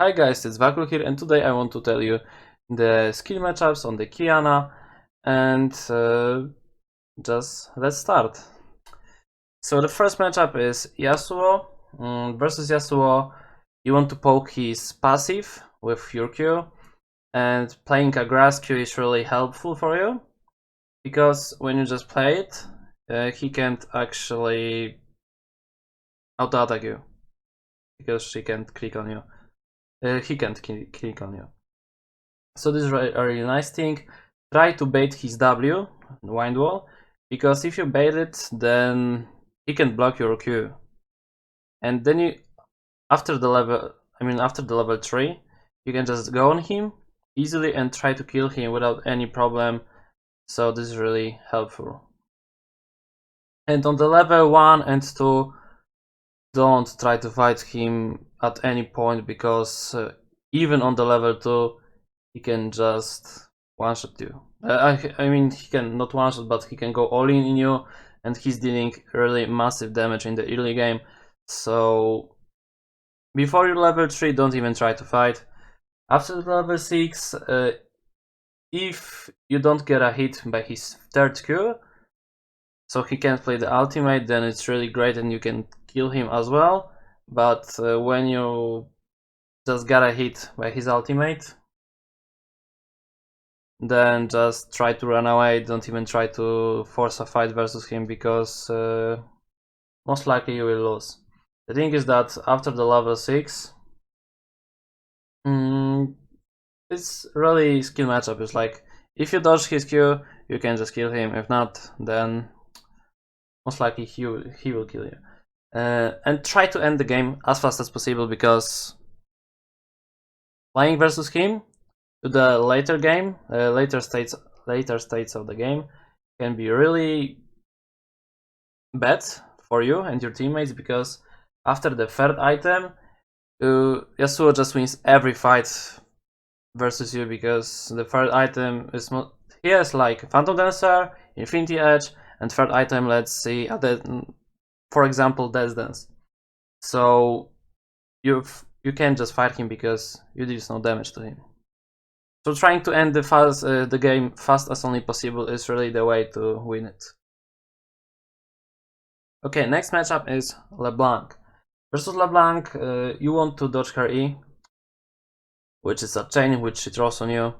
Hi guys, it's Vacool here, and today I want to tell you the skill matchups on the Qiyana, and just let's start. So the first matchup is Yasuo versus Yasuo. You want to poke his passive with your Q, and playing a grass Q is really helpful for you, because when you just play it, he can't actually auto-attack you, because she can't click on you. He can't click on you. So this is a really nice thing. Try to bait his W, wind wall, because if you bait it, then he can block your Q. And then you, after the level 3, you can just go on him easily and try to kill him without any problem. So this is really helpful. And on the level 1 and 2, don't try to fight him at any point, because even on the level 2, he can just one-shot you. I mean, he can not one-shot, but he can go all in you, and he's dealing really massive damage in the early game. So before you level 3, don't even try to fight. After level 6, if you don't get a hit by his third Q, so he can't play the ultimate, then it's really great and you can kill him as well. But when you just got a hit by his ultimate, then just try to run away. Don't even try to force a fight versus him, because most likely you will lose. The thing is that after the level 6, it's really skill matchup. It's like, if you dodge his Q, you can just kill him. If not, then most likely he will kill you. And try to end the game as fast as possible, because playing versus him to the later game, later states of the game, can be really bad for you and your teammates, because after the third item, Yasuo just wins every fight versus you, because the third item is he has like Phantom Dancer, Infinity Edge, and third item, let's see, for example, Death Dance. So you can't just fight him, because you did no damage to him. So trying to end the game fast as only possible is really the way to win it. Okay, next matchup is Leblanc. Versus Leblanc, you want to dodge her E, which is a chain which she throws on you.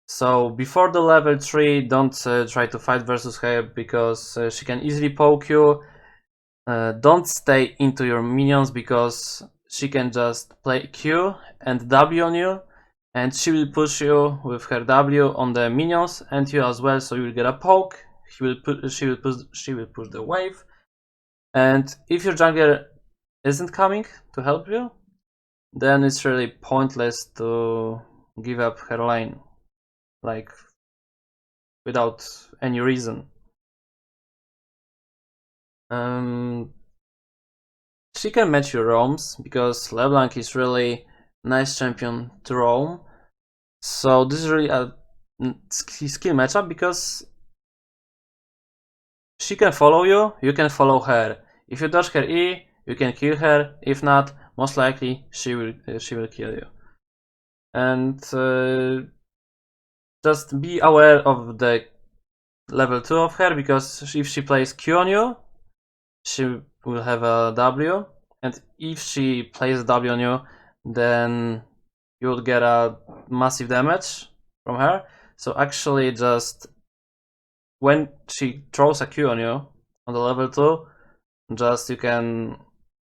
So before the level 3, don't try to fight versus her, because she can easily poke you. Don't stay into your minions, because she can just play Q and W on you, and she will push you with her W on the minions and you as well, so you will get a poke. She will push the wave, and if your jungler isn't coming to help you, then it's really pointless to give up her lane, like, without any reason. She can match your roams, because Leblanc is really nice champion to roam. So this is really a skill matchup, because she can follow you, you can follow her. If you dodge her E, you can kill her. If not, most likely she will kill you. And just be aware of the level 2 of her, because if she plays Q on you, she will have a W, and if she plays W on you, then you will get a massive damage from her. So actually, just when she throws a Q on you on the level 2, just you can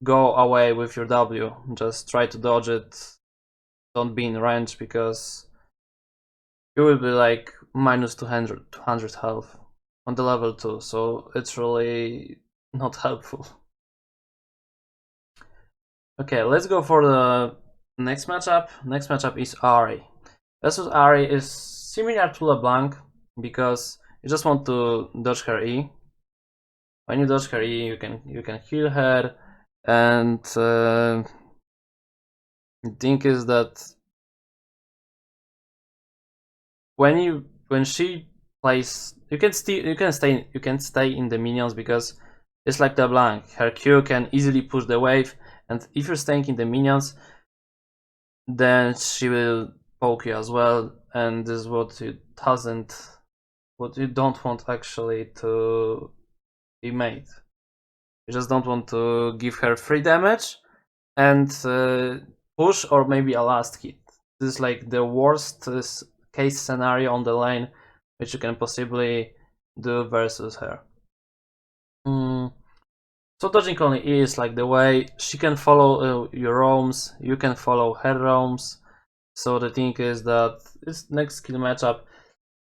go away with your W. Just try to dodge it. Don't be in range, because you will be like minus 200 health on the level 2. So it's really not helpful. Okay, let's go for the next matchup. Next matchup is Ahri. Versus Ahri is similar to LeBlanc, because you just want to dodge her E. When you dodge her E, you can heal her, and the thing is that when she plays, you can stay in the minions, because it's like LeBlanc. Her Q can easily push the wave, and if you're staying in the minions, then she will poke you as well, and this is what you don't want actually to be made. You just don't want to give her free damage and push or maybe a last hit. This is like the worst case scenario on the lane which you can possibly do versus her. So dodging only is like the way she can follow your roams, you can follow her roams. So the thing is that it's next skill matchup.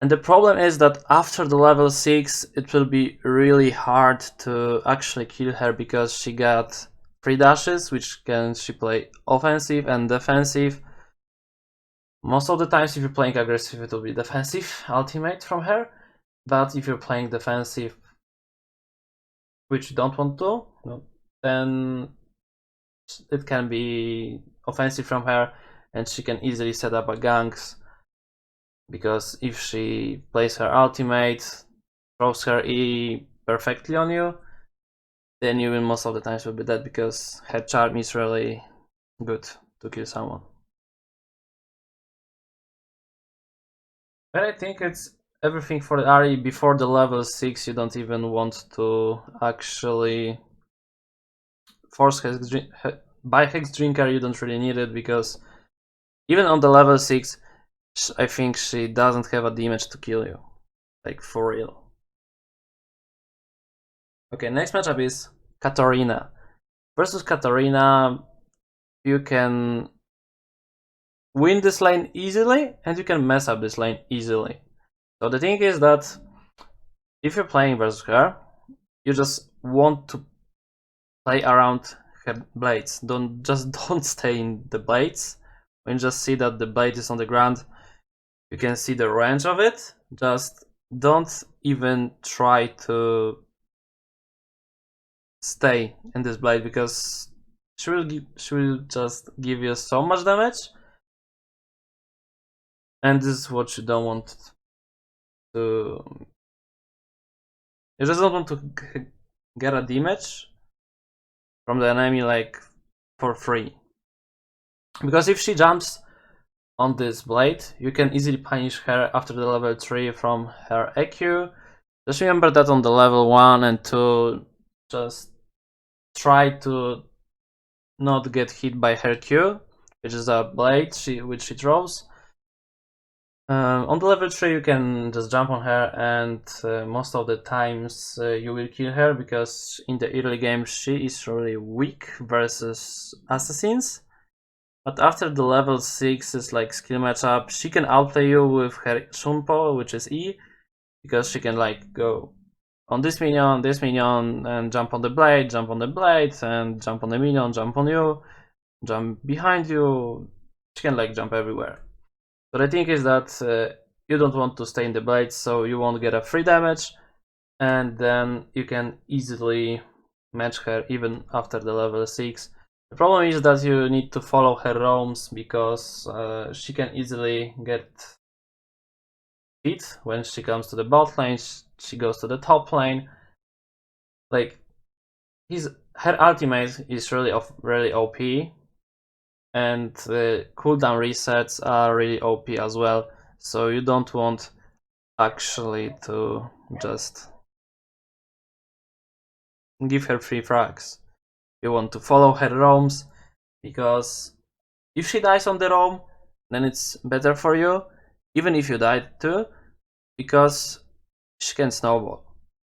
And the problem is that after the level 6 it will be really hard to actually kill her because she got 3 dashes which she play offensive and defensive. Most of the times if you're playing aggressive it will be defensive ultimate from her, but if you're playing defensive which you don't want to, then it can be offensive from her and she can easily set up a ganks, because if she plays her ultimate, throws her E perfectly on you, then you will most of the times will be dead because her charm is really good to kill someone. But I think it's everything for the Ari. Before the level 6 you don't even want to actually force buy Hex Drinker, you don't really need it because even on the level 6 I think she doesn't have a damage to kill you, like for real. Okay, next matchup is Katerina. Versus Katerina, you can win this lane easily and you can mess up this lane easily. So the thing is that if you're playing versus her, you just want to play around her blades. Don't stay in the blades. When you just see that the blade is on the ground, you can see the range of it. Just don't even try to stay in this blade because she will just give you so much damage, and this is what you don't want to. You just don't want to get a damage from the enemy like for free, because if she jumps on this blade, you can easily punish her after the level 3 from her EQ. Just remember that on the level 1 and 2, just try to not get hit by her Q, which is a blade which she throws. On the level 3 you can just jump on her, and most of the times you will kill her because in the early game she is really weak versus assassins. But after the level 6 is like skill matchup, she can outplay you with her Shunpo, which is E, because she can like go on this minion, and jump on the blade, and jump on the minion, jump on you, jump behind you. She can like jump everywhere. So the thing is that you don't want to stay in the blades, so you won't get a free damage, and then you can easily match her even after the level 6. The problem is that you need to follow her roams because she can easily get hit when she comes to the bot lane. She goes to the top lane. Like her ultimate is really OP, and the cooldown resets are really OP as well. So you don't want actually to just give her free frags. You want to follow her roams, because if she dies on the roam, then it's better for you, even if you died too, because she can snowball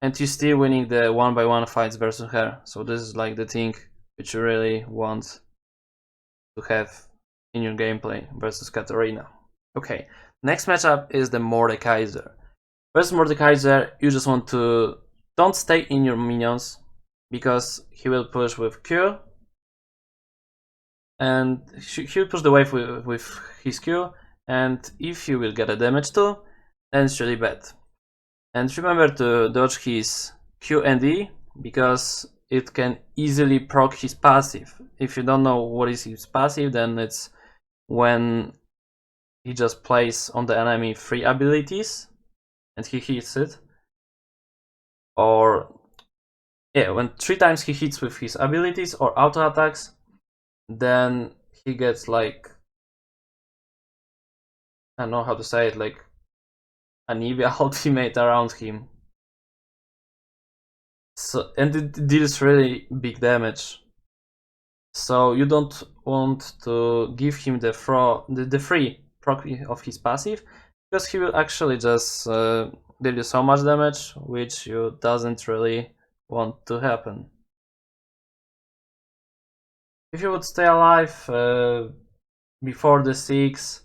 and you're still winning the 1v1 fights versus her. So this is like the thing which you really want to have in your gameplay versus Katerina. Okay, next matchup is the Mordekaiser. Versus Mordekaiser, you just want to don't stay in your minions, because he will push with Q, and he'll push the wave with his Q, and if you will get a damage too, then it's really bad. And remember to dodge his Q and E, because it can easily proc his passive. If you don't know what is his passive, then it's when he just plays on the enemy 3 abilities and he hits it, or yeah, when 3 times he hits with his abilities or auto attacks, then he gets like I don't know how to say it, like an Eevee ultimate around him. So, and it deals really big damage. So you don't want to give him the free proc of his passive, because he will actually just deal you so much damage, which you doesn't really want to happen. If you would stay alive before the 6,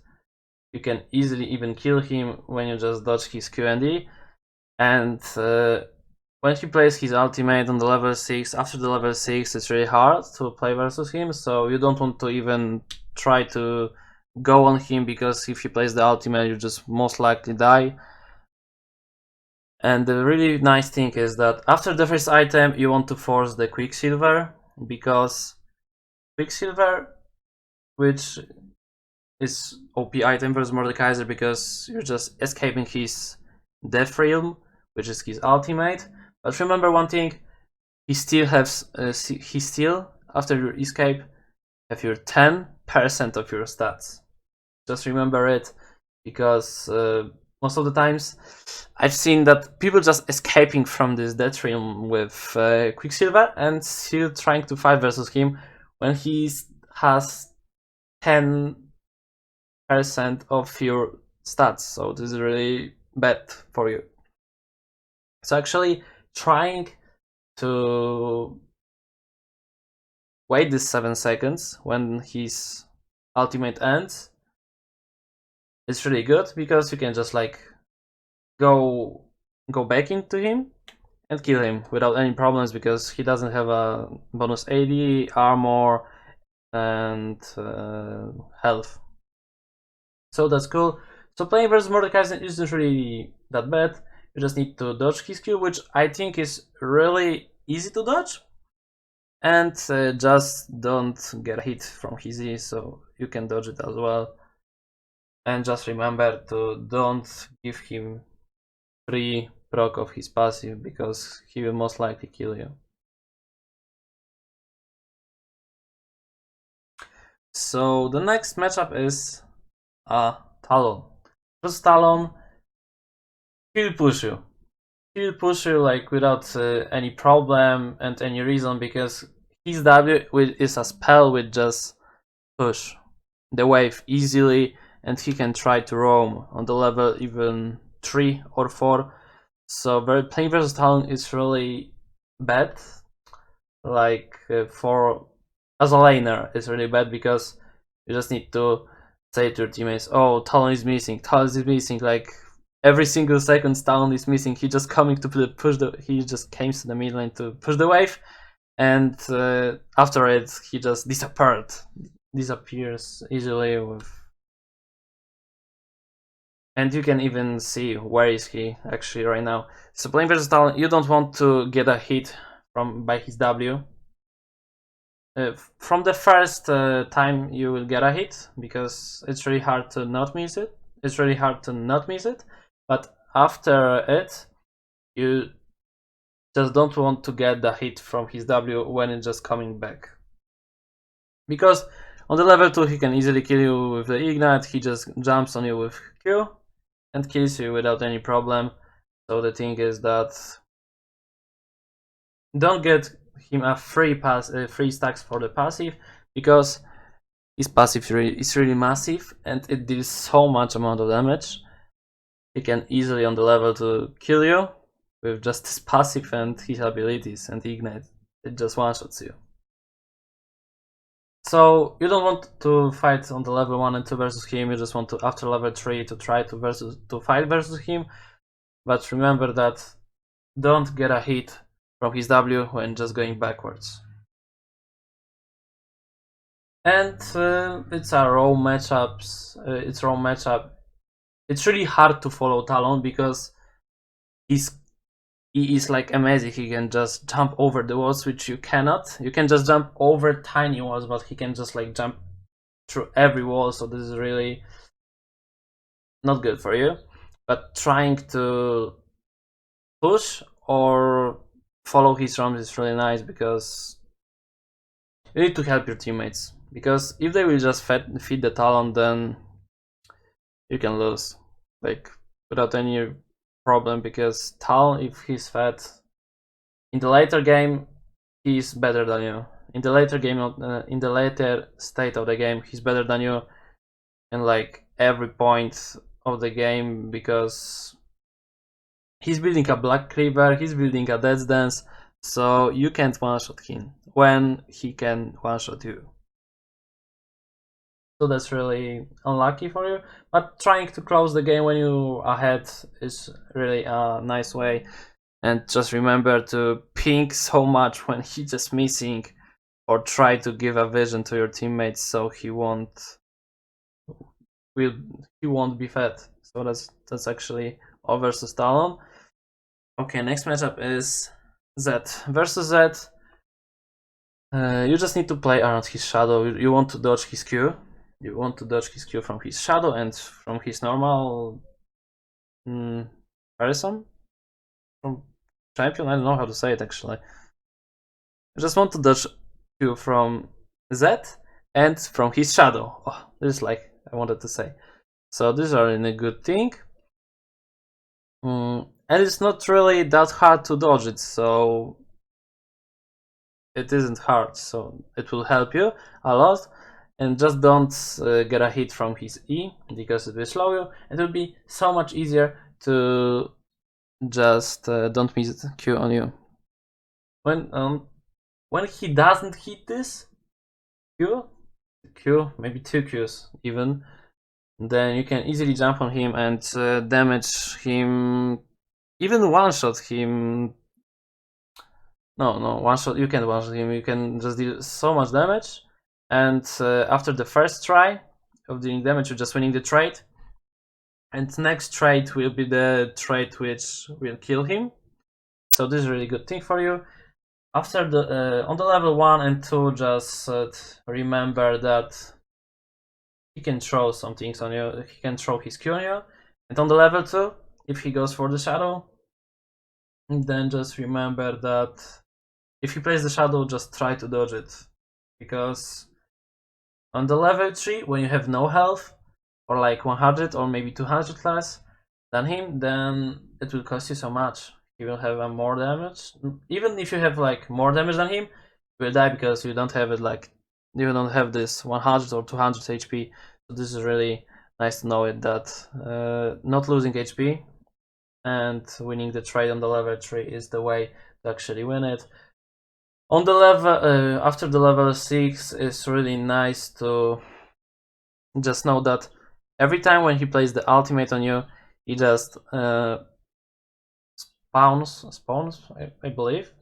you can easily even kill him when you just dodge his Q&D. And when he plays his ultimate on the level 6, after the level 6 it's really hard to play versus him, so you don't want to even try to go on him, because if he plays the ultimate you just most likely die. And the really nice thing is that after the first item you want to force the Quicksilver, because Quicksilver, which is OP item versus Mordekaiser, because you're just escaping his Death Realm, which is his ultimate. But remember one thing, he still has he still, after your escape, have your 10% of your stats. Just remember it, because most of the times I've seen that people just escaping from this Death Realm with Quicksilver and still trying to fight versus him when he has 10% of your stats, so this is really bad for you. So actually trying to wait this 7 seconds when his ultimate ends is really good, because you can just like go back into him and kill him without any problems, because he doesn't have a bonus AD, armor, and health. So that's cool. So playing versus Mordekaiser isn't really that bad. You just need to dodge his Q, which I think is really easy to dodge. And just don't get hit from his E, so you can dodge it as well. And just remember to don't give him free proc of his passive, because he will most likely kill you. So the next matchup is Talon. Because Talon, he'll push you. He'll push you like without any problem and any reason, because his W is a spell with just push the wave easily, and he can try to roam on the level even 3 or 4. So playing versus Talon is really bad. Like for as a laner, it's really bad, because you just need to say to your teammates, "Oh, Talon is missing. Talon is missing." Like every single second, Talon is missing. He just coming to push the. He just came to the mid lane to push the wave, and after it, he just disappears easily with. And you can even see where is he actually right now. So playing versus Talon, you don't want to get a hit by his W. From the first time you will get a hit, because it's really hard to not miss it. But after it, you just don't want to get the hit from his W when it's just coming back. Because on the level 2 he can easily kill you with the Ignite, he just jumps on you with Q and kills you without any problem. So the thing is that don't get him a free stacks for the passive, because his passive is really massive and it deals so much amount of damage. He can easily on the level to kill you with just his passive and his abilities and Ignite. It just one-shots you. So you don't want to fight on the level 1 and 2 versus him, you just want to after level 3 to try to fight versus him. But remember that don't get a hit from his W when just going backwards. And it's a raw matchup. It's really hard to follow Talon, because he is like amazing. He can just jump over the walls, which you cannot. You can just jump over tiny walls, but he can just like jump through every wall, so this is really not good for you. But trying to push or follow his roams is really nice, because you need to help your teammates, because if they will just feed the Talon, then you can lose, like, without any problem, because Tal, if he's fed in the later game, he's better than you. In the later game, in the later state of the game, he's better than you in like every point of the game, because he's building a Black Cleaver, he's building a Death's Dance, so you can't one-shot him when he can one-shot you. So that's really unlucky for you, but trying to close the game when you're ahead is really a nice way. And just remember to ping so much when he's just missing, or try to give a vision to your teammates so he won't be fed. So that's actually all versus Talon. Okay, next matchup is Zed versus Zed. You just need to play around his shadow. You want to dodge his Q. You want to dodge his Q from his shadow and from his normal person from champion. I don't know how to say it actually. You just want to dodge Q from Zed and from his shadow. Oh, this is like I wanted to say. So these are in a good thing. And it's not really that hard to dodge it, so it isn't hard, so it will help you a lot. And just don't get a hit from his E, because it will slow you. It will be so much easier to just don't miss Q on you. When he doesn't hit this Q, maybe 2 Qs even, then you can easily jump on him and damage him, even one-shot him. No, one-shot, you can't one-shot him, you can just deal so much damage, and after the first try of dealing damage, you're just winning the trade, and next trade will be the trade which will kill him. So this is a really good thing for you. After the on the level 1 and 2, just remember that he can throw some things on you. He can throw his Q on you. And on the level 2, if he goes for the shadow, then just remember that if he plays the shadow, just try to dodge it. Because on the level 3, when you have no health, or like 100 or maybe 200 less than him, then it will cost you so much. He will have more damage. Even if you have like more damage than him, you will die because you don't have it, like you don't have this 100 or 200 HP. So this is really nice to know it, that not losing HP and winning the trade on the level 3 is the way to actually win it. On the level after the level 6, it's really nice to just know that every time when he plays the ultimate on you, he just spawns, I believe.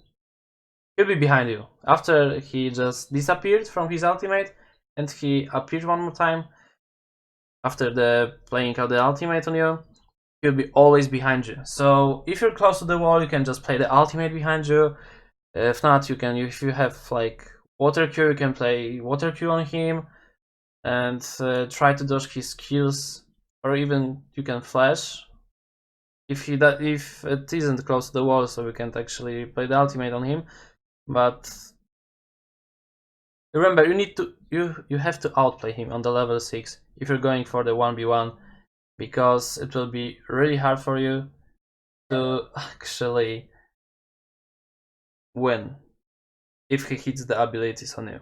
He'll be behind you. After he just disappeared from his ultimate and he appeared one more time, after the playing out the ultimate on you, he'll be always behind you. So if you're close to the wall, you can just play the ultimate behind you. If not, you can, if you have like water Q, you can play water Q on him and try to dodge his skills, or even you can flash if it isn't close to the wall, so we can't actually play the ultimate on him. But remember, you have to outplay him on the level 6 if you're going for the 1v1, because it will be really hard for you to actually win if he hits the abilities on you.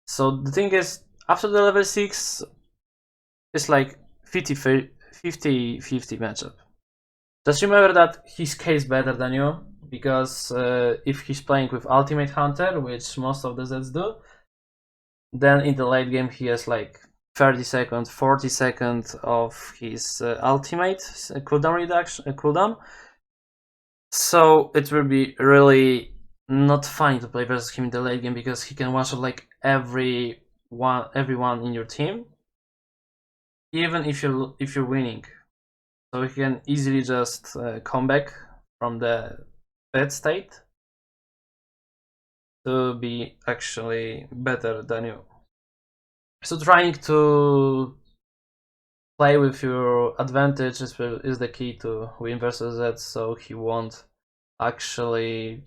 So the thing is, after the level 6, it's like 50-50 matchup. Just remember that he scales better than you, because if he's playing with Ultimate Hunter, which most of the Zeds do, then in the late game he has like 30 seconds, 40 seconds of his ultimate cooldown cooldown. So it will be really not funny to play versus him in the late game, because he can one-shot like everyone in your team, even if you're winning. So he can easily just come back from the bad state to be actually better than you. So trying to play with your advantage is the key to win versus Zed, so he won't actually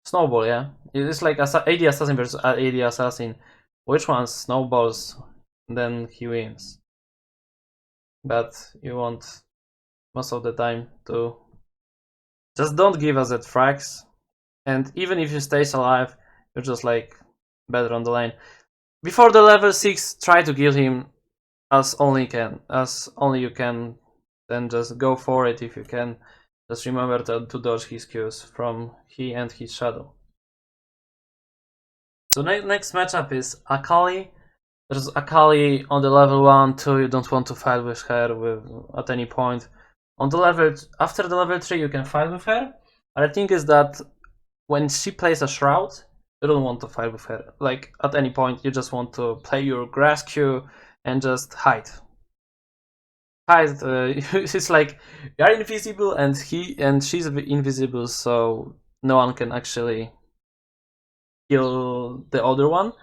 snowball. Yeah, it's like AD Assassin versus AD Assassin. Which one snowballs then he wins. But you want most of the time to just don't give us that frags, and even if he stays alive, you're just like better on the lane. Before the level 6, try to kill him as only you can, then just go for it if you can. Just remember to dodge his Qs from he and his shadow. So next matchup is Akali. There's Akali on the level 1, 2, you don't want to fight with her at any point. On the level after the level 3 you can fight with her. But the thing is that when she plays a shroud, you don't want to fight with her. Like at any point, you just want to play your grass Q and just hide. It's like you are invisible and she's invisible, so no one can actually kill the other one.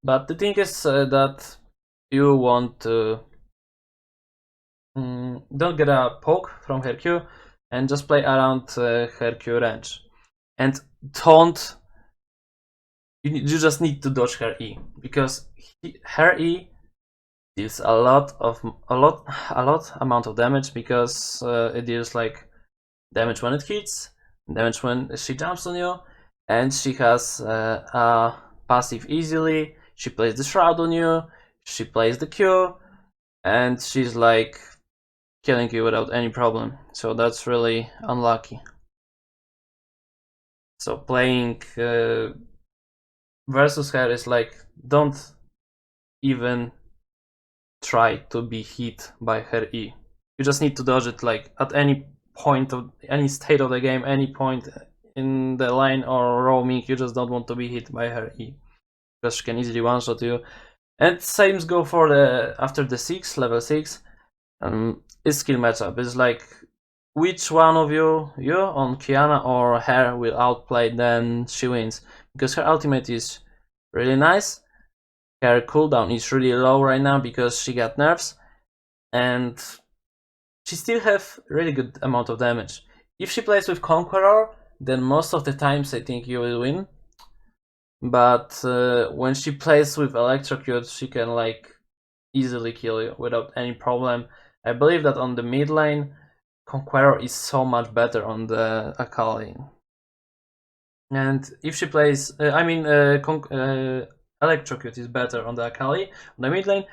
But the thing is that you want to don't get a poke from her Q and just play around her Q range. And don't you just need to dodge her E, because her E deals a lot amount of damage, because it deals like damage when it hits, damage when she jumps on you, and she has a passive easily. She plays the shroud on you, she plays the Q, and she's like killing you without any problem. So that's really unlucky. So playing versus her is like, don't even try to be hit by her E. You just need to dodge it like at any point of any state of the game, any point in the line or roaming. You just don't want to be hit by her E, because she can easily one-shot you. And same go for the after the level 6 is skill matchup. It's like which one of you on Qiyana or her will outplay, then she wins, because her ultimate is really nice. Her cooldown is really low right now because she got nerfs, and she still have really good amount of damage. If she plays with Conqueror, then most of the times I think you will win. But when she plays with Electrocute, she can like easily kill you without any problem. I believe that on the mid lane, Conqueror is so much better on the Akali. And if she plays, Electrocute is better on the Akali on the mid lane,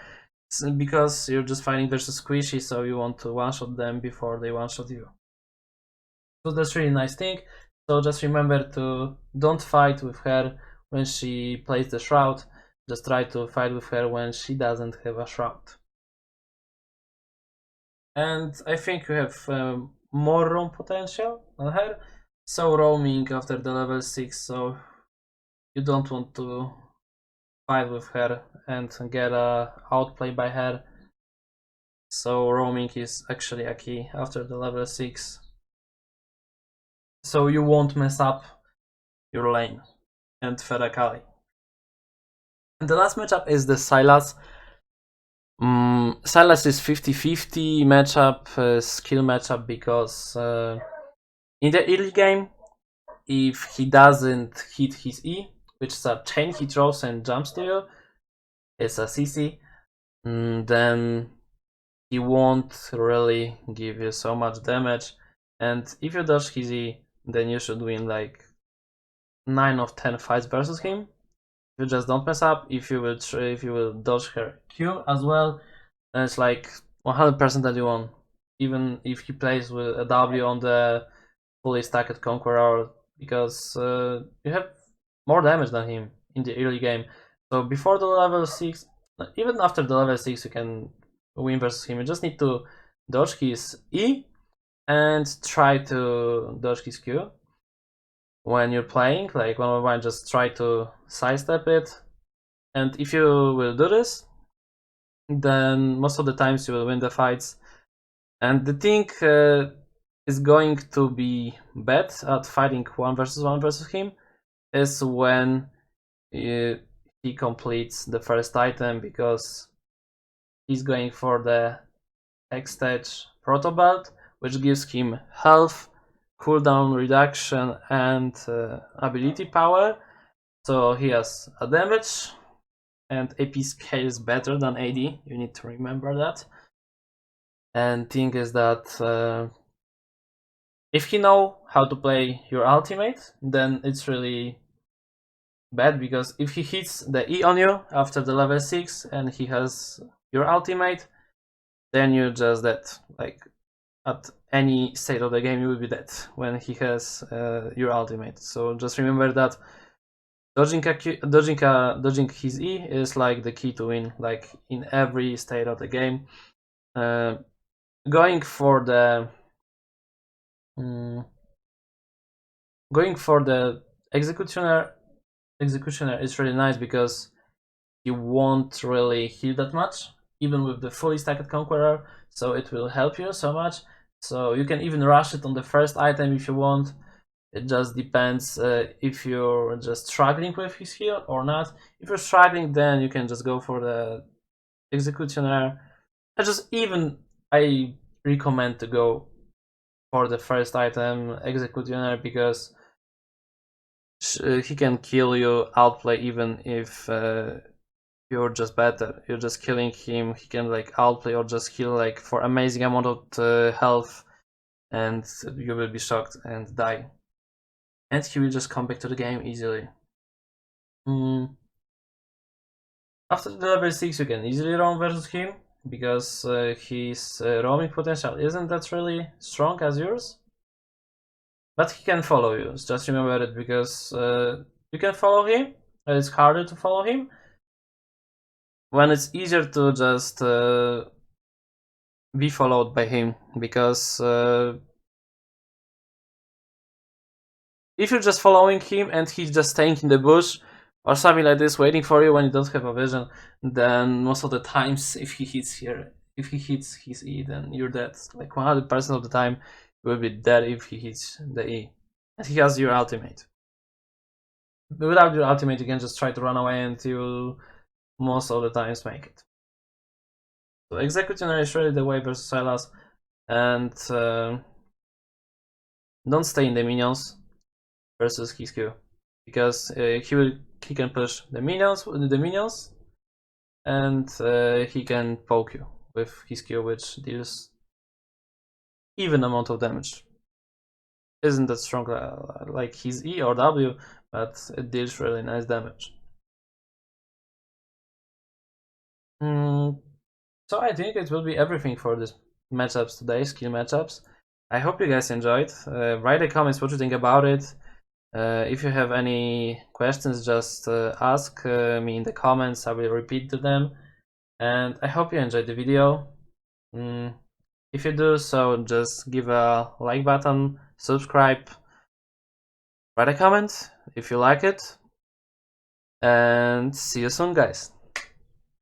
because you're just fighting versus Squishy, so you want to one-shot them before they one-shot you. So that's really nice thing. So just remember to don't fight with her when she plays the shroud. Just try to fight with her when she doesn't have a shroud. And I think you have more roam potential than her. So roaming after the level 6, so you don't want to fight with her and get outplay by her. So roaming is actually a key after the level 6. So you won't mess up your lane and Akali. And the last matchup is the Silas. Silas is 50-50 matchup, skill matchup, because in the early game, if he doesn't hit his E, which is a chain he throws and jumps to you, it's a CC, then he won't really give you so much damage. And if you dodge his E, then you should win like 9 of 10 fights versus him. If you just don't mess up, if you will dodge her Q as well, then it's like 100% that you won. Even if he plays with a W on the fully stacked Conqueror, because you have more damage than him in the early game. So before the level 6, even after the level 6, you can win versus him. You just need to dodge his E and try to dodge his Q. When you're playing, like 1v1, just try to sidestep it. And if you will do this, then most of the times you will win the fights. And the thing is going to be bad at fighting 1v1 versus him is when he completes the first item, because he's going for the X stage Proto Belt, which gives him health, cooldown reduction, and ability power. So he has a damage and AP scales better than AD. You need to remember that. And thing is that if you know how to play your ultimate, then it's really bad, because if he hits the E on you after the level 6 and he has your ultimate, then you're just dead. Like, at any state of the game you will be dead when he has your ultimate. So just remember that dodging his E is like the key to win, like in every state of the game. Going for the executioner is really nice, because you won't really heal that much, even with the fully stacked Conqueror, so it will help you so much. So you can even rush it on the first item if you want. It just depends if you're just struggling with his heal or not. If you're struggling, then you can just go for the Executioner. I recommend to go for the first item, Executioner, because he can kill you, outplay, even if you're just better. You're just killing him, he can like outplay or just heal like for amazing amount of health, and you will be shocked and die. And he will just come back to the game easily. After the level 6 you can easily roam versus him, because his roaming potential isn't that really strong as yours. But he can follow you, just remember it, because you can follow him, it's harder to follow him when it's easier to just be followed by him, because if you're just following him and he's just staying in the bush or something like this, waiting for you when you don't have a vision, then most of the times if he hits his E, then you're dead. Like 100% of the time you will be dead if he hits the E. And he has your ultimate. But without your ultimate you can just try to run away, and you will most of the times make it. So Executioner is really the way versus Silas, and don't stay in the minions versus his Q, because he can push the minions, and he can poke you with his Q, which deals even amount of damage. Isn't that strong like his E or W, but it deals really nice damage. So I think it will be everything for this matchups today, skill matchups. I hope you guys enjoyed. Write in the comments what you think about it. If you have any questions, just ask me in the comments. I will repeat to them. And I hope you enjoyed the video. If you do so, just give a like button, subscribe, write a comment if you like it, and see you soon, guys.